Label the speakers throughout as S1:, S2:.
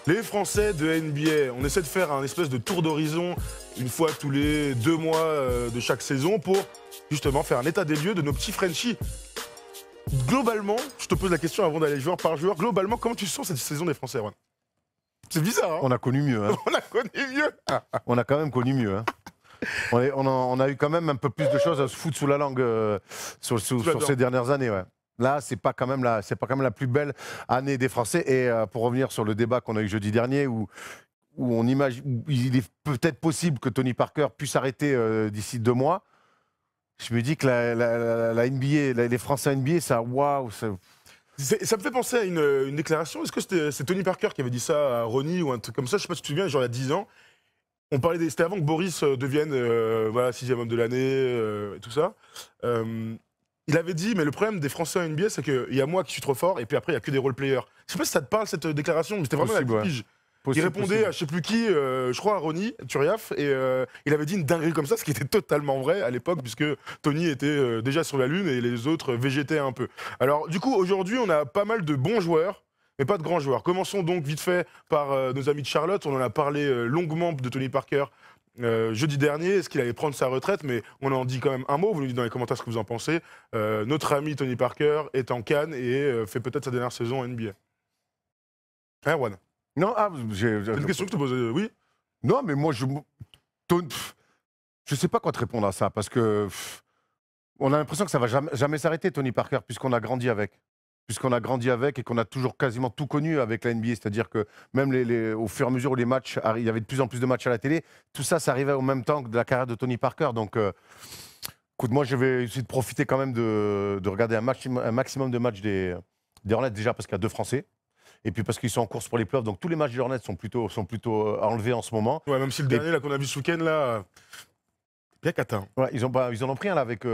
S1: Les Français de NBA, on essaie de faire un espèce de tour d'horizon une fois tous les 2 mois de chaque saison pour justement faire un état des lieux de nos petits Frenchies. Globalement, je te pose la question avant d'aller joueur par joueur, globalement, comment tu sens cette saison des Français, Erwan? C'est bizarre, hein?
S2: On a connu mieux. Hein.
S1: On a connu mieux.
S2: On a quand même connu mieux. Hein. On a eu quand même un peu plus de choses à se foutre sous la langue sur ces dernières années. Ouais. Là, c'est pas quand même la plus belle année des Français. Et pour revenir sur le débat qu'on a eu jeudi dernier, où on imagine, il est peut-être possible que Tony Parker puisse arrêter d'ici 2 mois. Je me dis que la NBA, les Français NBA, ça, waouh.
S1: Ça me fait penser à une déclaration. Est-ce que c'est Tony Parker qui avait dit ça à Ronnie ou un truc comme ça? Je sais pas si tu te souviens, genre il y a 10 ans. On parlait c'était avant que Boris devienne voilà, 6e homme de l'année et tout ça. Il avait dit, mais le problème des Français en NBA, c'est qu'il y a moi qui suis trop fort, et puis après, il n'y a que des role-players. Je sais pas si ça te parle, cette déclaration, mais c'était vraiment la pige. Il répondait à je sais plus qui, je crois à Ronnie Turiaf, et il avait dit une dinguerie comme ça, ce qui était totalement vrai à l'époque, puisque Tony était déjà sur la Lune et les autres végétaient un peu. Alors, du coup, aujourd'hui, on a pas mal de bons joueurs, mais pas de grands joueurs. Commençons donc vite fait par nos amis de Charlotte. On en a parlé longuement de Tony Parker jeudi dernier. Est-ce qu'il allait prendre sa retraite? Mais on en dit quand même un mot. Vous nous dites dans les commentaires ce que vous en pensez. Notre ami Tony Parker est en Cannes et fait peut-être sa dernière saison en NBA. Hein, Juan?
S2: Non,
S1: c'est une question que je te pose. Oui?
S2: Non, mais moi, je sais pas quoi te répondre à ça, parce que on a l'impression que ça va jamais s'arrêter, Tony Parker, puisqu'on a grandi avec. Puisqu'on a grandi avec et qu'on a toujours quasiment tout connu avec la NBA. C'est-à-dire que même au fur et à mesure où les matchs, il y avait de plus en plus de matchs à la télé, tout ça, ça arrivait au même temps que de la carrière de Tony Parker. Donc, écoute, moi, je vais essayer de profiter quand même de regarder un maximum de matchs des Hornets, déjà parce qu'il y a 2 Français. Et puis parce qu'ils sont en course pour les playoffs. Donc, tous les matchs des Hornets sont plutôt enlevés en ce moment.
S1: Ouais, même si le dernier là, qu'on a vu ce week-end, là... Bien catin.
S2: Ouais, ils en ont pris un là avec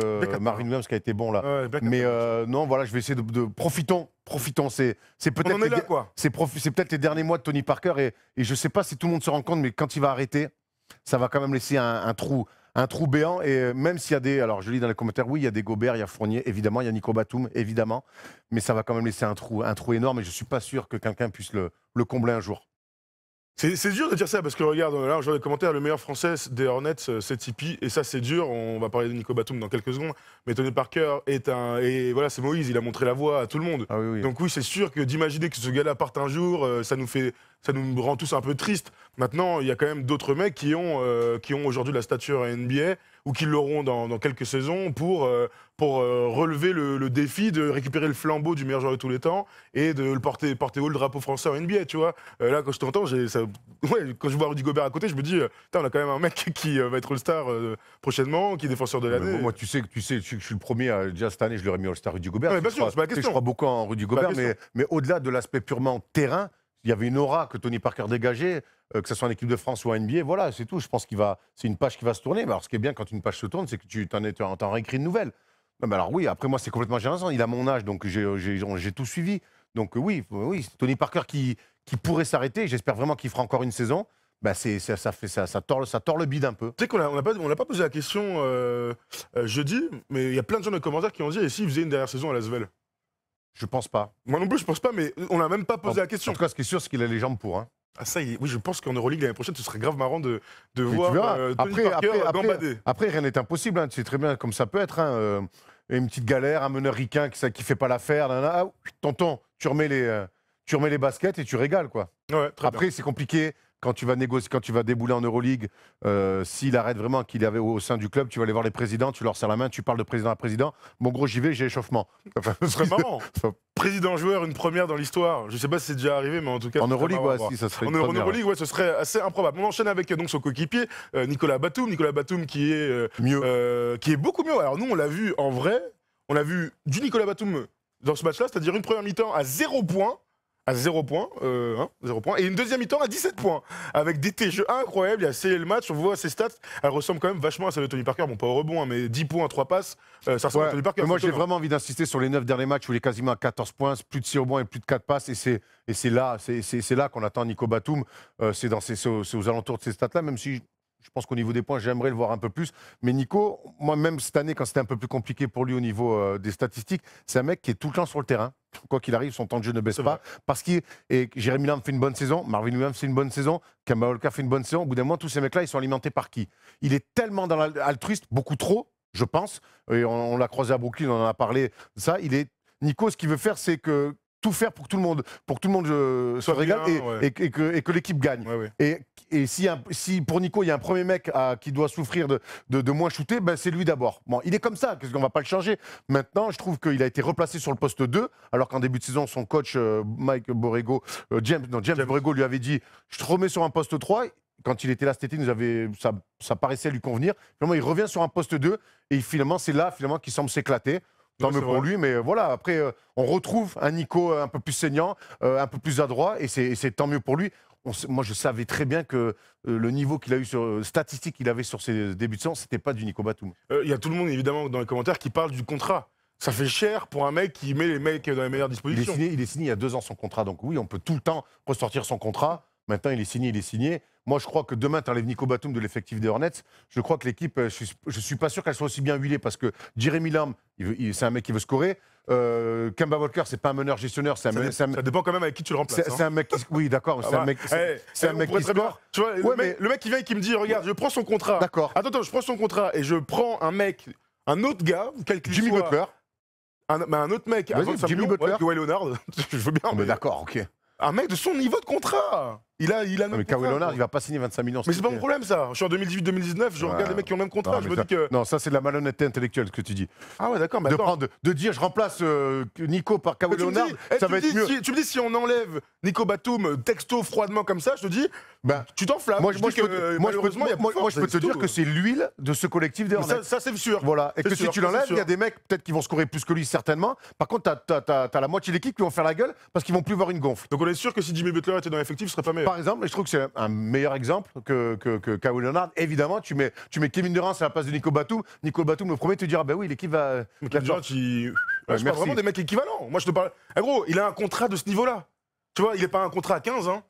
S2: Marvin Williams qui a été bon là.
S1: Ouais,
S2: mais non, voilà, je vais essayer de profitons. C'est peut-être les derniers mois de Tony Parker et je sais pas si tout le monde se rend compte, mais quand il va arrêter, ça va quand même laisser un trou béant. Et même s'il y a alors je lis dans les commentaires, oui, il y a des Gobert, il y a Fournier, évidemment, il y a Nico Batum, évidemment, mais ça va quand même laisser un trou énorme et je suis pas sûr que quelqu'un puisse le combler un jour.
S1: C'est dur de dire ça parce que regarde, là, je vois les commentaires, le meilleur français des Hornets, c'est Tipeee, et ça c'est dur. On va parler de Nico Batum dans quelques secondes, mais Tony Parker et voilà, c'est Moïse, il a montré la voie à tout le monde.
S2: Ah, oui.
S1: Donc oui, c'est sûr que d'imaginer que ce gars-là parte un jour, ça nous rend tous un peu tristes. Maintenant, il y a quand même d'autres mecs qui ont aujourd'hui la stature à NBA ou qui l'auront dans quelques saisons pour relever le défi de récupérer le flambeau du meilleur joueur de tous les temps et de le porter haut le drapeau français en NBA, tu vois. Là, quand je t'entends, quand je vois Rudy Gobert à côté, je me dis, on a quand même un mec qui va être All-Star prochainement, qui est défenseur de l'année.
S2: Moi, tu sais que je suis le premier, déjà cette année, je l'aurais mis All-Star Rudy Gobert.
S1: Ouais, bien sûr, c'est pas la question.
S2: Je crois beaucoup en Rudy Gobert, mais au-delà de l'aspect purement terrain, il y avait une aura que Tony Parker dégageait, que ce soit en équipe de France ou en NBA, voilà, c'est tout. Je pense c'est une page qui va se tourner. Mais alors, ce qui est bien quand une page se tourne, c'est que tu t'en réécris une nouvelle. Non, mais alors oui, après moi, c'est complètement génération. Il a mon âge, donc j'ai tout suivi. Donc oui, Tony Parker qui pourrait s'arrêter. J'espère vraiment qu'il fera encore une saison. Bah ça tord le bide un peu.
S1: Tu sais qu'on n'a pas posé la question jeudi, mais il y a plein de gens dans les commentaires qui ont dit, et s'il faisait une dernière saison à Lasvel?
S2: Je pense pas.
S1: Moi non plus, je pense pas, mais on n'a même pas posé la question.
S2: En tout cas, ce qui est sûr, c'est qu'il a les jambes pour. Hein.
S1: Ah ça, oui, je pense qu'en Euroleague l'année prochaine, ce serait grave marrant de voir Tony Parker gambader.
S2: Après, rien n'est impossible. Hein. Tu sais très bien comme ça peut être. Hein. Une petite galère, un meneur ricain qui fait pas l'affaire. Tonton, tu remets les baskets et tu régales, quoi.
S1: Ouais,
S2: après, c'est compliqué. Quand tu vas négocier, quand tu vas débouler en Euroleague, s'il arrête vraiment qu'il avait au sein du club, tu vas aller voir les présidents, tu leur serres la main, tu parles de président à président. Bon, gros, j'y vais, j'ai échauffement.
S1: Ce serait marrant. Président-joueur, une première dans l'histoire. Je sais pas si c'est déjà arrivé, mais en tout cas.
S2: En Euroleague, ouais, si, ça serait une première.
S1: En Euroleague, ouais, ce serait assez improbable. On enchaîne avec donc son coéquipier, Nicolas Batum. Nicolas Batum qui est qui est beaucoup mieux. Alors nous, on l'a vu en vrai. On a vu du Nicolas Batum dans ce match-là, c'est-à-dire une première mi-temps à 0 points. À 0 points, 0 points, et une deuxième mi-temps à 17 points, avec des jeux incroyables. Il a scellé le match, on voit ses stats, elle ressemble quand même vachement à celle de Tony Parker. Bon, pas au rebond, hein, mais 10 points, 3 passes, ça ressemble à Tony Parker.
S2: Moi, j'ai vraiment envie d'insister sur les 9 derniers matchs où il est quasiment à 14 points, plus de 6 rebonds et plus de 4 passes, et c'est là qu'on attend Nico Batum. C'est aux alentours de ces stats-là, même si Je pense qu'au niveau des points, j'aimerais le voir un peu plus. Mais Nico, moi-même cette année, quand c'était un peu plus compliqué pour lui au niveau des statistiques, c'est un mec qui est tout le temps sur le terrain. Quoi qu'il arrive, son temps de jeu ne baisse pas. Parce que Jérémy Lamb fait une bonne saison, Marvin Williams fait une bonne saison, Kemba Walker fait une bonne saison. Au bout d'un moment, tous ces mecs-là, ils sont alimentés par qui? Il est tellement dans l'altruiste, beaucoup trop, je pense. Et on l'a croisé à Brooklyn, on en a parlé de ça. Nico, ce qu'il veut faire, c'est que tout faire pour que tout le monde se régale et que l'équipe gagne. Et si pour Nico, il y a un premier mec qui doit souffrir de moins shooter, ben c'est lui d'abord. Bon, il est comme ça, qu'est-ce qu'on va pas le changer. Maintenant, je trouve qu'il a été replacé sur le poste 2, alors qu'en début de saison, son coach, Borrego, James Borrego lui avait dit « Je te remets sur un poste 3 ». Quand il était là cet été, ça paraissait lui convenir. Finalement, il revient sur un poste 2 et finalement, c'est là qu'il semble s'éclater. Tant mieux pour lui, mais voilà, après, on retrouve un Nico un peu plus saignant, un peu plus adroit, et c'est tant mieux pour lui. Moi, je savais très bien que le niveau qu'il a eu statistique qu'il avait sur ses débuts de saison, c'était pas du Nico Batum.
S1: Il y a tout le monde, évidemment, dans les commentaires qui parle du contrat. Ça fait cher pour un mec qui met les mecs dans les meilleures dispositions.
S2: Il est signé il y a 2 ans son contrat, donc oui, on peut tout le temps ressortir son contrat. Maintenant, il est signé. Moi, je crois que demain, tu enlèves Nico Batum de l'effectif des Hornets. Je crois que l'équipe, je ne suis pas sûr qu'elle soit aussi bien huilée parce que Jérémy Lamb, c'est un mec qui veut scorer. Kemba Walker, c'est pas un meneur gestionnaire. Ça
S1: dépend quand même avec qui tu le remplaces.
S2: C'est un mec qui. Oui, d'accord. C'est un mec qui score.
S1: Tu vois, le mec qui vient et qui me dit regarde, je prends son contrat.
S2: D'accord.
S1: Attends, je prends son contrat et je prends un autre gars, quel qu'il soit.
S2: Jimmy Butler.
S1: Un autre mec.
S2: Jimmy Butler.
S1: Kawhi Leonard. Je veux bien.
S2: Mais d'accord, ok.
S1: Un mec de son niveau de contrat. Il a
S2: mais Kawhi Leonard, il va pas signer 25 millions.
S1: Mais c'est pas mon problème, ça. Je suis en 2018-2019, je regarde les mecs qui ont le même contrat. Je me dis que.
S2: Non, ça, c'est de la malhonnêteté intellectuelle, ce que tu dis.
S1: Ah ouais, d'accord. Mais
S2: de dire, je remplace Nico par Kawhi Leonard, ça va être mieux.
S1: Tu me dis, si on enlève Nico Batum texto froidement comme ça, je te dis, tu t'enflammes.
S2: Moi, je peux te dire que c'est l'huile de ce collectif des Hornets.
S1: Ça, c'est sûr.
S2: Voilà. Et que si tu l'enlèves, il y a des mecs, peut-être, qui vont scorer plus que lui, certainement. Par contre, t'as la moitié de l'équipe qui vont faire la gueule parce qu'ils vont plus voir une gonfle.
S1: Donc on est sûr que si Jimmy Butler était dans l'effectif, ce serait pas meilleur.
S2: Par exemple, je trouve que c'est un meilleur exemple que Kawhi Leonard. Évidemment, tu mets Kevin Durant à la place de Nico Batum. Nico Batum, le premier, te dira, oui, l'équipe va.
S1: Kevin Durant, je parle vraiment des mecs équivalents. Moi, je te parle. En gros, il a un contrat de ce niveau-là. Tu vois, il n'est pas un contrat à 15, hein.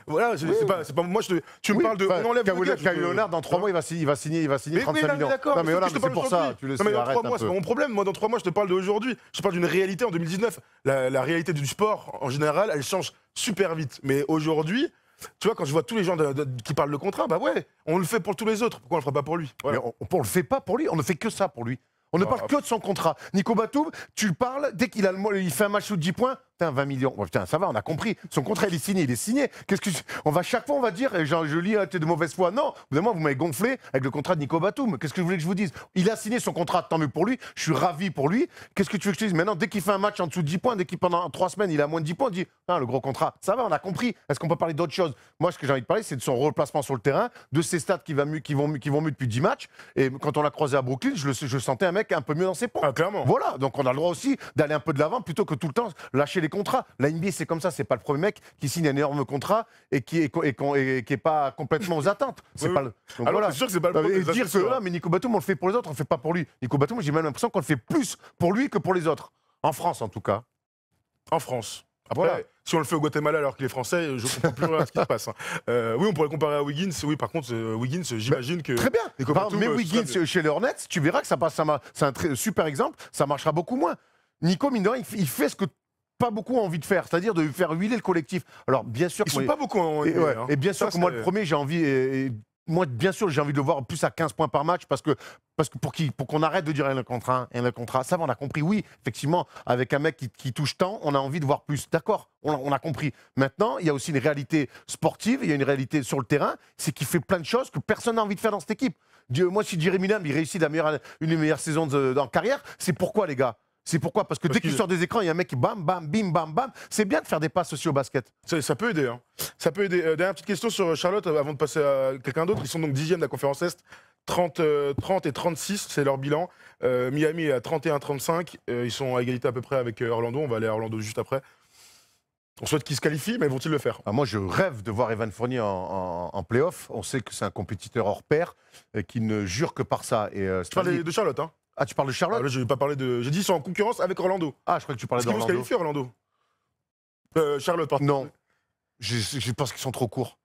S1: Voilà, c'est pas moi. Tu me parles de. On enlève
S2: Kawhi Leonard, dans 3 mois, il va signer 35 millions.
S1: Non,
S2: mais voilà, c'est pour ça. Tu le sais,
S1: mais dans 3 mois, c'est pas mon problème. Moi, dans 3 mois, je te parle d'aujourd'hui. Je te parle d'une réalité en 2019. La réalité du sport, en général, elle change super vite. Mais aujourd'hui, tu vois, quand je vois tous les gens qui parlent de contrat, bah ouais, on le fait pour tous les autres. Pourquoi on le ferait pas pour lui?
S2: Mais on le fait pas pour lui. On ne fait que ça pour lui. On ne parle que de son contrat. Nico Batum, tu le parles, dès qu'il fait un match de 10 points, 20 millions. Oh, putain, ça va, on a compris. Son contrat, il est signé. Chaque fois, on va dire, genre, je lis, t'es de mauvaise foi. Non, évidemment, vous m'avez gonflé avec le contrat de Nico Batum. Qu'est-ce que vous voulez que je vous dise? Il a signé son contrat, tant mieux pour lui. Je suis ravi pour lui. Qu'est-ce que tu veux que je te dise? Maintenant, dès qu'il fait un match en dessous de 10 points, dès qu'il pendant 3 semaines, il a moins de 10 points, on dit, le gros contrat. Ça va, on a compris. Est-ce qu'on peut parler d'autre chose? Moi, ce que j'ai envie de parler, c'est de son replacement sur le terrain, de ses stats qui vont mieux depuis 10 matchs. Et quand on l'a croisé à Brooklyn, je sentais un mec un peu mieux dans ses pompes.
S1: Ah, clairement.
S2: Voilà, donc on a le droit aussi d'aller un peu de l'avant plutôt que tout le temps lâcher les contrats. La NBA, c'est comme ça, c'est pas le premier mec qui signe un énorme contrat et qui est pas complètement aux attentes. C'est pas le. Donc
S1: alors, c'est sûr que c'est pas le premier.
S2: Et dire que là, mais Nico Batum, on le fait pour les autres, on le fait pas pour lui. Nico Batum, j'ai même l'impression qu'on le fait plus pour lui que pour les autres. En France, en tout cas.
S1: En France. Après, si on le fait au Guatemala alors qu'il est français, je comprends plus rien à ce qui se passe. Oui, on pourrait le comparer à Wiggins. Oui, par contre, Wiggins, j'imagine que.
S2: Très bien. Mais Wiggins, chez les Hornets, tu verras que c'est un super exemple. Ça marchera beaucoup moins. Nico, mine de rien, il fait ce que pas beaucoup ont envie de faire, c'est-à-dire de faire huiler le collectif. Alors, bien sûr.
S1: Ils sont pas beaucoup en
S2: et bien sûr que moi, le premier, j'ai envie. Moi, bien sûr, j'ai envie de le voir plus à 15 points par match parce que pour qu'on arrête de dire un contrat, ça va, on a compris. Oui, effectivement, avec un mec qui touche tant, on a envie de voir plus. D'accord, on a compris. Maintenant, il y a aussi une réalité sportive, il y a une réalité sur le terrain, c'est qu'il fait plein de choses que personne n'a envie de faire dans cette équipe. Moi, si Jérémy Lamb, il réussit une des meilleures saisons en carrière, c'est pourquoi, les gars? C'est pourquoi? Parce que dès qu'il sort des écrans, il y a un mec qui bam, bam, bim, bam, bam. C'est bien de faire des passes aussi au basket.
S1: Ça peut aider. Hein. Ça peut aider. Dernière petite question sur Charlotte avant de passer à quelqu'un d'autre. Ils sont donc 10e de la conférence Est. 30 et 36, c'est leur bilan. Miami est à 31-35. Ils sont à égalité à peu près avec Orlando. On va aller à Orlando juste après. On souhaite qu'ils se qualifient, mais vont-ils le faire?
S2: Moi, je rêve de voir Evan Fournier en play-off. On sait que c'est un compétiteur hors pair qui ne jure que par ça.
S1: Tu parles de Charlotte, hein?
S2: Ah, tu parles de Charlotte?
S1: Là, je n'ai pas parlé de. J'ai dit ils sont en concurrence avec Orlando.
S2: Ah, je crois que tu parlais d'Orlando.
S1: Est-ce qu'ils vont se qualifier, Orlando? Charlotte, pardon.
S2: Non. Je pense qu'ils sont trop courts.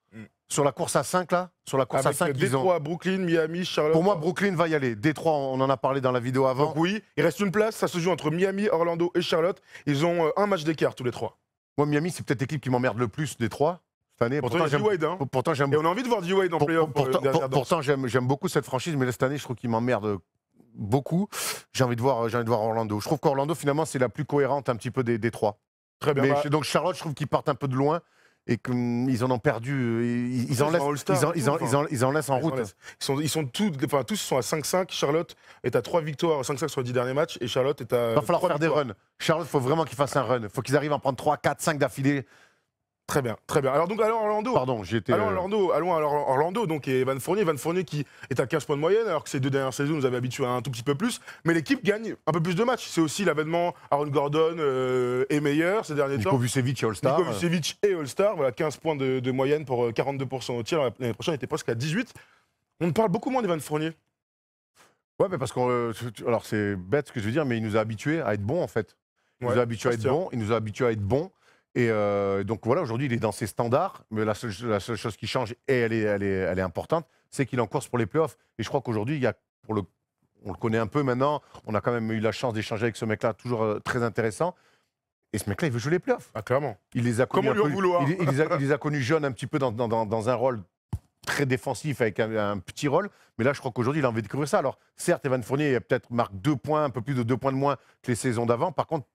S2: sur la course à 5, là, sur la course à
S1: Avec
S2: 5, ils ont...
S1: Détroit, Brooklyn, Miami, Charlotte.
S2: Pour moi, Brooklyn va y aller. Détroit, on en a parlé dans la vidéo avant.
S1: Donc oui, il reste une place, ça se joue entre Miami, Orlando et Charlotte. Ils ont un match d'écart tous les trois.
S2: Moi, Miami, c'est peut-être l'équipe qui m'emmerde le plus des trois cette année.
S1: Pourtant, il y a D-Wade, hein.
S2: Pourtant, j'aime...
S1: Et on a envie de voir D-Wade en playoff.
S2: Pourtant, j'aime beaucoup cette franchise, mais cette année, je trouve qu'il m'emmerde beaucoup. J'ai envie de voir Orlando. Je trouve qu'Orlando, finalement, c'est la plus cohérente un petit peu des trois.
S1: Très bien.
S2: Mais donc Charlotte, je trouve qu'ils partent un peu de loin et qu'ils en ont perdu. Ils en laissent en route.
S1: Ils sont tous ils sont à 5-5. Charlotte est à 3 victoires, 5-5 sur les 10 derniers matchs. Et Charlotte est à.
S2: Il va falloir faire des runs. Charlotte, il faut vraiment qu'ils fassent un run. Il faut qu'ils arrivent à en prendre 3, 4, 5 d'affilée.
S1: Très bien, très bien. Alors donc allons à Orlando.
S2: Pardon, j'étais.
S1: Allons à Orlando, donc et Evan Fournier qui est à 15 points de moyenne, alors que ces 2 dernières saisons nous avaient habitués à un tout petit peu plus. Mais l'équipe gagne un peu plus de matchs. C'est aussi l'avènement Aaron Gordon est meilleur ces derniers temps.
S2: Niko Vucevic et All-Star.
S1: Niko Vucevic et All-Star, voilà 15 points de moyenne pour 42% au tir. L'année prochaine, il était presque à 18. On ne parle beaucoup moins d'Evan Fournier.
S2: Ouais, mais parce qu'on. Alors c'est bête ce que je veux dire, mais il nous a habitués à être bons en fait. Il nous a habitués à être bons. Il nous a habitués à être bons. Et donc voilà, aujourd'hui, il est dans ses standards, mais la seule chose qui change, et elle est importante, c'est qu'il est en course pour les playoffs. Et je crois qu'aujourd'hui, on le connaît un peu maintenant, on a quand même eu la chance d'échanger avec ce mec-là, toujours très intéressant. Et ce mec-là, il veut jouer les playoffs.
S1: Ah, clairement.
S2: Il les a connus.
S1: Comment lui en vouloir
S2: il les a connus jeunes un petit peu dans un rôle très défensif, avec un petit rôle. Mais là, je crois qu'aujourd'hui, il a envie de découvrir ça. Alors, certes, Evan Fournier, peut-être marque 2 points, un peu plus de 2 points de moins que les saisons d'avant. Par contre,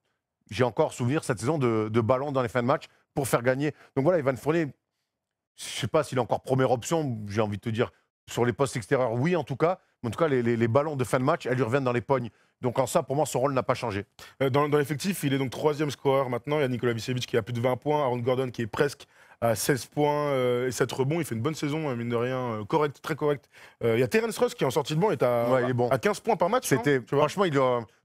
S2: j'ai encore souvenir cette saison de ballons dans les fins de match pour faire gagner. Donc voilà, Evan Fournier, je ne sais pas s'il est encore première option, j'ai envie de te dire, sur les postes extérieurs, oui en tout cas. Mais en tout cas, les ballons de fin de match, elles lui reviennent dans les pognes. Donc en ça, pour moi, son rôle n'a pas changé.
S1: Dans l'effectif, il est donc 3e scoreur maintenant. Il y a Nikola Vucevic qui a plus de 20 points, Aaron Gordon qui est presque à 16 points et 7 rebonds. Il fait une bonne saison, mine de rien, correct, très correct. Il y a Terence Ross qui est en sortie de banc, est à 15 points par match.
S2: Franchement,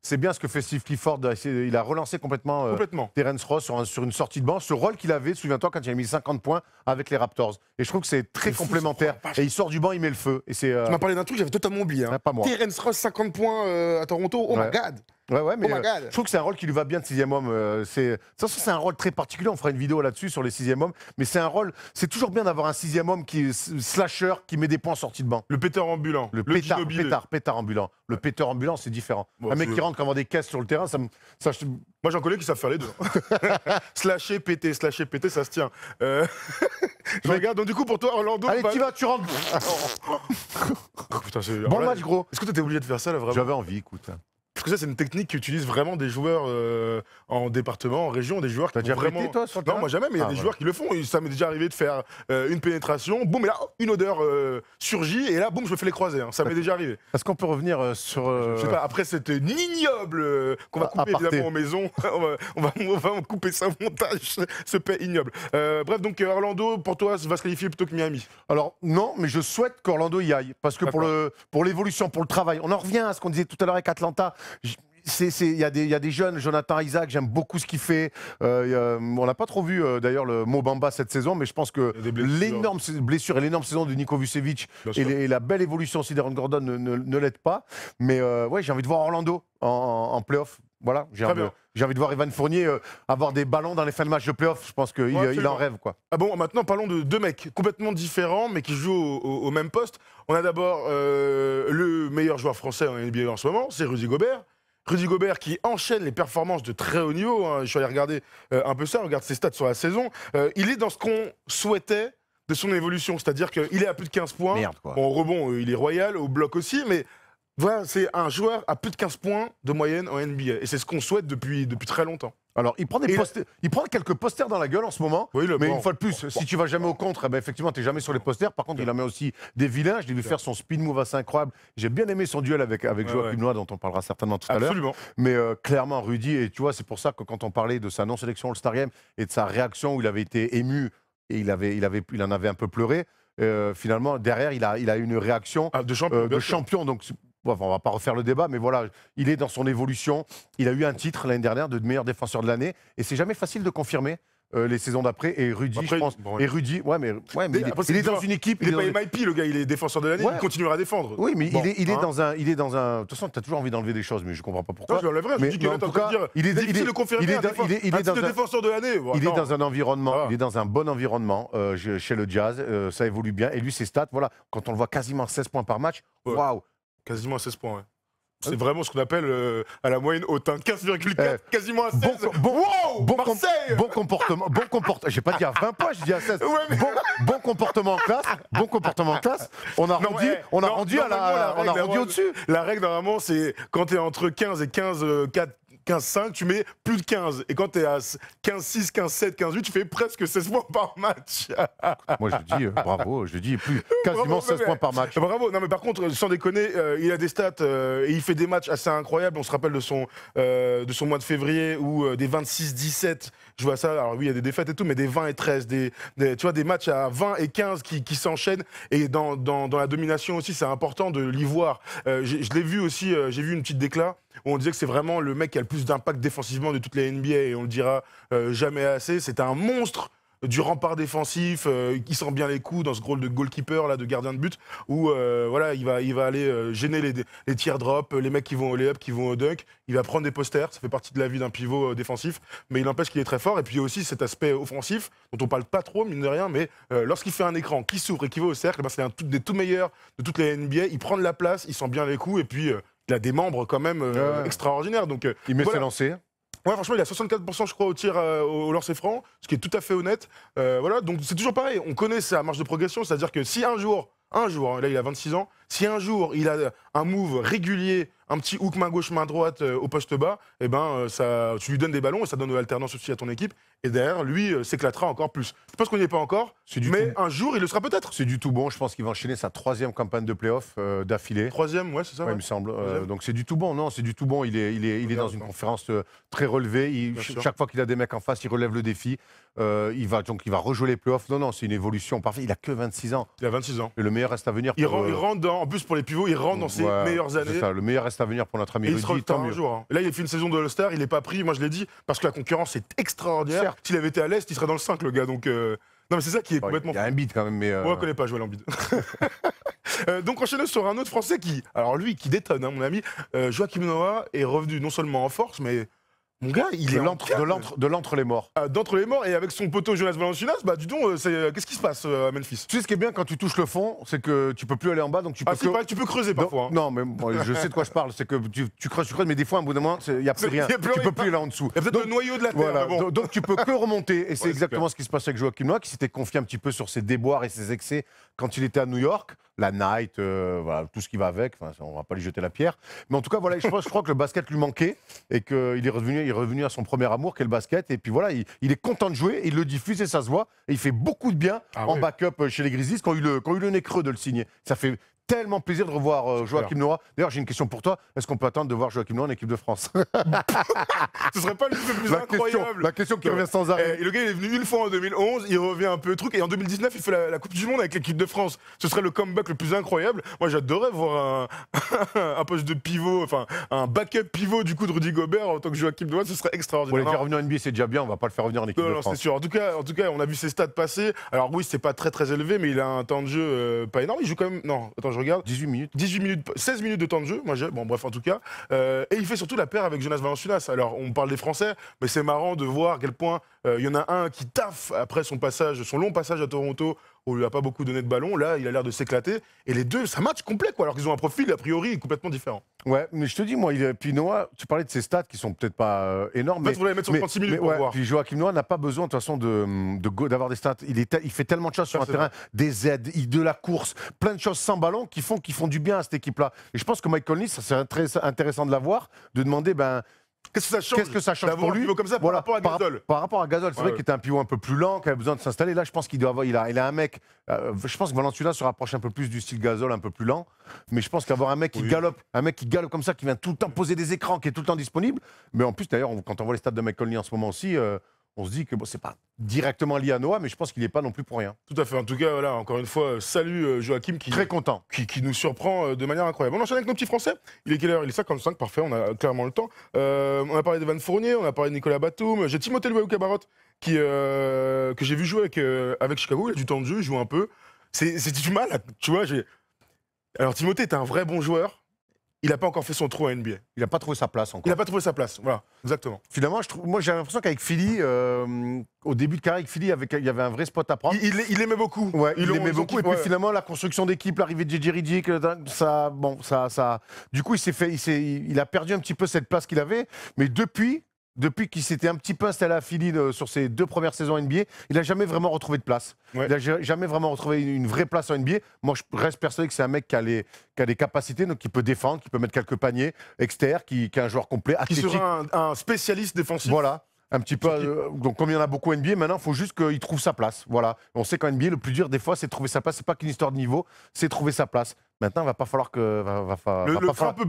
S2: c'est bien ce que fait Steve Clifford. Il a relancé complètement Terence Ross sur une sortie de banc. Ce rôle qu'il avait, souviens-toi, quand il a mis 50 points avec les Raptors. Et je trouve que c'est très complémentaire. Et il sort du banc, il met le feu. Et tu
S1: m'as parlé d'un truc, j'avais totalement oublié. Hein.
S2: Pas moi.
S1: Terence Ross, 50 points à Toronto. Oh my God!
S2: Ouais, mais je trouve que c'est un rôle qui lui va bien de 6e homme. C'est un rôle très particulier. On fera une vidéo là-dessus sur les 6e hommes. Mais c'est un rôle. C'est toujours bien d'avoir un 6e homme qui est slasher, qui met des points en sortie de banc.
S1: Le pétard ambulant.
S2: Le pétard ambulant. Le pétard ambulant, c'est différent. Un mec qui rentre comme des caisses sur le terrain,
S1: moi, j'en connais qui savent faire les deux. Slasher, péter, ça se tient. Je regarde. Donc du coup, pour toi, Orlando.
S2: Allez, tu rentres.
S1: Putain,
S2: bon match, gros.
S1: Est-ce que tu étais obligé de faire ça là vraiment?
S2: J'avais envie, écoute.
S1: Parce que ça, c'est une technique qu'utilisent vraiment des joueurs en département, en région, des joueurs qui
S2: T'as déjà
S1: vraiment...
S2: pété, toi, sur le terrain?
S1: Non, moi jamais, mais il y a des joueurs qui le font. Ça m'est déjà arrivé de faire une pénétration, boum, et là, une odeur surgit, et là, boum, je me fais les croiser. Hein. Ça m'est déjà arrivé.
S2: Est-ce qu'on peut revenir sur...
S1: Je sais pas, après cette ignoble qu'on va couper évidemment en maison, on va couper ça au montage, ce paix ignoble. Bref, donc Orlando, pour toi, va se qualifier plutôt que Miami?
S2: Alors, non, mais je souhaite qu'Orlando y aille, parce que pour l'évolution, pour le travail, on en revient à ce qu'on disait tout à l'heure avec Atlanta. Il y a des jeunes, Jonathan Isaac, j'aime beaucoup ce qu'il fait. On n'a pas trop vu d'ailleurs le Mo Bamba cette saison, mais je pense que l'énorme blessure et l'énorme saison de Niko Vucevic et la belle évolution aussi d'Aaron Gordon ne l'aident pas. Mais ouais, j'ai envie de voir Orlando en play-off. Voilà, j'ai envie de voir Evan Fournier avoir des ballons dans les fins de match de play-off. Je pense qu'il en rêve, quoi.
S1: Ah bon, maintenant parlons de 2 mecs complètement différents, mais qui jouent au même poste. On a d'abord le meilleur joueur français en NBA en ce moment, c'est Rudy Gobert. Rudy Gobert qui enchaîne les performances de très haut niveau. Hein. Je suis allé regarder un peu ça, regarde ses stats sur la saison. Il est dans ce qu'on souhaitait de son évolution, c'est-à-dire qu'il est à plus de 15 points.
S2: Merde, quoi.
S1: Bon, au rebond, il est royal, au bloc aussi, mais voilà, c'est un joueur à plus de 15 points de moyenne en NBA. Et c'est ce qu'on souhaite depuis très longtemps.
S2: Alors, il prend quelques posters dans la gueule en ce moment, mais une fois de plus, si tu vas jamais au contre, eh ben, effectivement, tu n'es jamais sur les posters. Par contre, il en met aussi des vilains. Je l'ai vu faire son speed move assez incroyable. J'ai bien aimé son duel avec Joachim Noah, dont on parlera certainement tout à l'heure. Mais clairement, Rudy, et tu vois, c'est pour ça que quand on parlait de sa non-sélection All-Star Game et de sa réaction où il avait été ému et il en avait un peu pleuré, finalement, derrière, il a eu une réaction de champion. Donc, on ne va pas refaire le débat, mais voilà, il est dans son évolution. Il a eu un titre l'année dernière de meilleur défenseur de l'année. Et c'est jamais facile de confirmer. les saisons d'après. Et Rudy,
S1: Après,
S2: je pense.
S1: bon,
S2: Et Rudy, mais
S1: Après,
S2: il est dans une équipe.
S1: Il est pas MIP, le gars, il est défenseur de l'année,
S2: Ouais.
S1: il continuera à défendre.
S2: Oui, mais
S1: Bon,
S2: il est
S1: hein.
S2: dans un. De toute façon, tu as toujours envie d'enlever des choses, mais je comprends pas pourquoi.
S1: Non, je l'enlèverai, je
S2: Mais
S1: dis que
S2: en
S1: là, t'es en
S2: tout
S1: train de
S2: cas,
S1: dire,
S2: il est-
S1: difficile de confirmer
S2: il est
S1: un
S2: dans- il est- il est
S1: titre
S2: dans
S1: de
S2: un-
S1: défenseur de l'année. Bon,
S2: Il est
S1: attends.
S2: dans un environnement,
S1: Ah.
S2: il est dans un bon environnement chez le Jazz, ça évolue bien. Et lui, ses stats, voilà, quand on le voit quasiment 16 points par match,
S1: Ouais.
S2: waouh!
S1: Quasiment à 16 points, ouais. C'est vraiment ce qu'on appelle à la moyenne haute, hein. 15,4, quasiment à 16. Wow, Marseille
S2: bon comportement, j'ai pas dit à 20 points, j'ai dit à 16.
S1: Ouais, mais-
S2: Bon comportement en classe, On a
S1: Non,
S2: rendu,
S1: ouais,
S2: on a
S1: non,
S2: rendu
S1: normalement, la
S2: on a
S1: règle,
S2: rendu au-dessus.
S1: La règle, normalement, c'est quand t'es entre 15 et 15, 4, 15-5, tu mets plus de 15. Et quand t'es à 15-6, 15-7, 15-8, tu fais presque 16 points par match.
S2: Moi, je dis bravo, je dis plus quasiment
S1: Bravo,
S2: 16
S1: mais-
S2: points par match.
S1: Bravo. Non, mais par contre, sans déconner, il a des stats et il fait des matchs assez incroyables. On se rappelle de son mois de février où des 26-17, je vois ça. Alors oui, il y a des défaites et tout, mais des 20 et 13, tu vois, des matchs à 20 et 15 qui s'enchaînent. Et dans la domination aussi, c'est important de l'y voir. Je l'ai vu aussi, j'ai vu une petite déclat où on disait que c'est vraiment le mec qui a le plus d'impact défensivement de toutes les NBA et on le dira jamais assez. C'est un monstre du rempart défensif, qui sent bien les coups dans ce rôle de goalkeeper, là, de gardien de but, où voilà, il va aller gêner les teardrops, les mecs qui vont au lay-up, qui vont au dunk, il va prendre des posters, ça fait partie de la vie d'un pivot défensif, mais il n'empêche qu'il est très fort, et puis il y a aussi cet aspect offensif, dont on parle pas trop, mine de rien, mais lorsqu'il fait un écran qui s'ouvre et qui va au cercle, ben, c'est un des tout meilleurs de toutes les NBA, il prend de la place, il sent bien les coups, et puis il a des membres quand même
S2: Ouais.
S1: extraordinaires, donc
S2: Il met
S1: voilà.
S2: ses lancers.
S1: Ouais, franchement, il a 64%, je crois, au tir au lancer franc, ce qui est tout à fait honnête. Voilà, donc c'est toujours pareil. On connaît sa marge de progression, c'est-à-dire que si un jour, hein, là il a 26 ans, si un jour il a un move régulier, un petit hook main gauche, main droite au poste bas, eh ben, tu lui donnes des ballons et ça donne de l'alternance aussi à ton équipe. Et derrière, lui s'éclatera encore plus. Je pense qu'on n'y est pas encore, mais un jour, il le sera peut-être.
S2: C'est du tout bon. Je pense qu'il va enchaîner sa 3e campagne de playoff d'affilée.
S1: 3e, ouais, c'est ça.
S2: Ouais,
S1: Ouais.
S2: il me semble.
S1: Troisième.
S2: Donc c'est du tout bon. Non, c'est du tout bon. Il est dans une conférence très relevée.
S1: Bien sûr.
S2: Chaque fois qu'il a des mecs en face, il relève le défi. Il va rejouer les playoffs. Non, c'est une évolution parfaite. Il a que 26 ans.
S1: Il a 26 ans.
S2: Et le meilleur reste à venir.
S1: Il rentre dans, en plus pour les pivots, il rentre dans ses
S2: Ouais,
S1: meilleures
S2: c'est
S1: années.
S2: ça, le meilleur reste à venir pour notre ami
S1: Et il sera
S2: Rudy.
S1: le temps
S2: Tant
S1: un
S2: mieux.
S1: jour. Hein. Et là, il a fait une saison de All-Star, il n'est pas pris, moi je l'ai dit, parce que la concurrence est extraordinaire.
S2: Certes.
S1: S'il avait été à l'Est, il serait dans le 5, le gars. Donc, non, mais c'est ça qui est
S2: Bon,
S1: complètement
S2: il y a un beat quand même, mais.
S1: Moi, je connais pas Joël Embiid. Donc, enchaînons sur un autre Français qui, alors lui, qui détonne, hein, mon ami. Joachim Noah est revenu non seulement en force, mais mon gars, il est
S2: de l'entre les morts.
S1: d'entre les morts et avec son poteau Jonas Valanciunas, bah dis donc, qu'est-ce qui se passe à Memphis?
S2: Tu sais ce qui est bien quand tu touches le fond, c'est que tu peux plus aller en bas, donc tu peux
S1: Ah, si, pareil, tu peux creuser parfois. Hein.
S2: Non, mais bon, je sais de quoi je parle. C'est que tu creuses, mais des fois, à un bout d'un moment, il n'y a plus rien.
S1: Il y a plus
S2: Tu
S1: rien.
S2: peux plus aller en dessous.
S1: Il y a peut-être
S2: Donc,
S1: le noyau de la terre.
S2: voilà,
S1: mais bon.
S2: donc tu peux que remonter. Et c'est
S1: Ouais,
S2: exactement ce qui se passe avec Joachim Noah, qui s'était confié un petit peu sur ses déboires et ses excès quand il était à New York. La night, voilà, tout ce qui va avec. Enfin, on va pas lui jeter la pierre. Mais en tout cas, voilà, je crois que le basket lui manquait et qu'il est revenu à son premier amour, qui est le basket. Et puis voilà, il est content de jouer, il le diffuse et ça se voit. Et il fait beaucoup de bien en
S1: ouais.
S2: backup chez les Grizzlies quand il eu le nez creux de le signer. Ça fait tellement plaisir de revoir Joachim Noah. D'ailleurs, j'ai une question pour toi. Est-ce qu'on peut attendre de voir Joachim Noah en équipe de France?
S1: Ce serait pas le truc le plus incroyable.
S2: La question qui revient sans arrêt.
S1: Et le gars, il est venu une fois en 2011, il revient un peu truc, et en 2019, il fait la Coupe du Monde avec l'équipe de France. Ce serait le comeback le plus incroyable. Moi, j'adorerais voir un poste de pivot, enfin, un backup pivot du coup de Rudy Gobert en tant que Joachim Noah, ce serait
S2: Bon,
S1: extraordinaire.
S2: il est déjà revenu en NBA, c'est déjà bien. On va pas le faire revenir en équipe
S1: Non,
S2: de
S1: non, c'est
S2: France.
S1: sûr. En tout cas, on a vu ses stats passer. Alors oui, c'est pas très très élevé, mais il a un temps de jeu pas énorme. Il joue quand même. Non, attends, je regarde.
S2: 18 minutes.
S1: 18 minutes, 16 minutes de temps de jeu, moi j'ai, bon bref en tout cas, et il fait surtout la paire avec Jonas Valanciunas. Alors on parle des Français, mais c'est marrant de voir à quel point il y en a un qui taffe après son long passage à Toronto, où on lui a pas beaucoup donné de ballon, là il a l'air de s'éclater, et les deux, ça match complet quoi, alors qu'ils ont un profil a priori complètement différent.
S2: Ouais, mais je te dis, moi, puis Noah, tu parlais de ses stats qui sont peut-être pas énormes.
S1: En fait, vous allez mettre sur 36 minutes pour voir.
S2: Puis Joachim Noah n'a pas besoin de toute façon d'avoir des stats. Il fait tellement de choses sur
S1: Ça,
S2: un
S1: c'est
S2: terrain, des aides, de la course, plein de choses sans ballon qui font du bien à cette équipe-là. Et je pense que Mike Conley, ça serait très intéressant de l'avoir, de demander,
S1: Qu'est-ce que ça change
S2: pour
S1: un
S2: lui
S1: pivot comme ça
S2: Voilà,
S1: par rapport à Gasol?
S2: Par rapport à Gasol, c'est vrai qu'il était un pivot un peu plus lent, qui avait besoin de s'installer. Là, je pense qu'il doit avoir, il a un mec. Je pense que Valanciunas se rapproche un peu plus du style Gasol, un peu plus lent. Mais je pense qu'avoir un mec qui galope, comme ça, qui vient tout le temps poser des écrans, qui est tout le temps disponible. Mais en plus, d'ailleurs, quand on voit les stats de Mike Conley en ce moment aussi. on se dit que bon, c'est pas directement lié à Noah, mais je pense qu'il n'est pas non plus pour rien.
S1: Tout à fait. En tout cas, voilà, encore une fois, salut Joachim
S2: Très content.
S1: qui nous surprend de manière incroyable. On enchaîne avec nos petits Français. Il est quelle heure? Il est 55, parfait, on a clairement le temps. On a parlé d'Evan Fournier, on a parlé de Nicolas Batum. J'ai Timothée Luwawu-Cabarrot que j'ai vu jouer avec Chicago. Il a du temps de jeu, il joue un peu. C'est du mal, tu vois. Alors Timothée est un vrai bon joueur. Il n'a pas encore fait son trou à NBA.
S2: Il n'a pas trouvé sa place encore.
S1: Il n'a pas trouvé sa place, voilà, exactement.
S2: Finalement, moi j'ai l'impression qu'avec Philly, au début de carrière avec Philly, il y avait un vrai spot à prendre.
S1: Il aimait beaucoup.
S2: Ouais, il aimait beaucoup. Et puis
S1: ouais.
S2: finalement, la construction d'équipe, l'arrivée de JJ Redick, ça. Du coup, il a perdu un petit peu cette place qu'il avait. Mais depuis qu'il s'était un petit peu installé à Philly sur ses 2 premières saisons NBA, il n'a jamais vraiment retrouvé de place.
S1: Ouais.
S2: Il n'a jamais vraiment retrouvé une vraie place en NBA. Moi, je reste persuadé que c'est un mec qui a des capacités, donc qui peut défendre, qui peut mettre quelques paniers, externes, qui est un joueur complet,
S1: Qui
S2: athlétique.
S1: sera un spécialiste défensif.
S2: Voilà. Un petit peu. Donc, comme il y en a beaucoup en NBA, maintenant, il faut juste qu'il trouve sa place. Voilà. On sait qu'en NBA, le plus dur, des fois, c'est de trouver sa place. C'est pas qu'une histoire de niveau, c'est trouver sa place. Maintenant, il va pas falloir que.
S1: Le train peut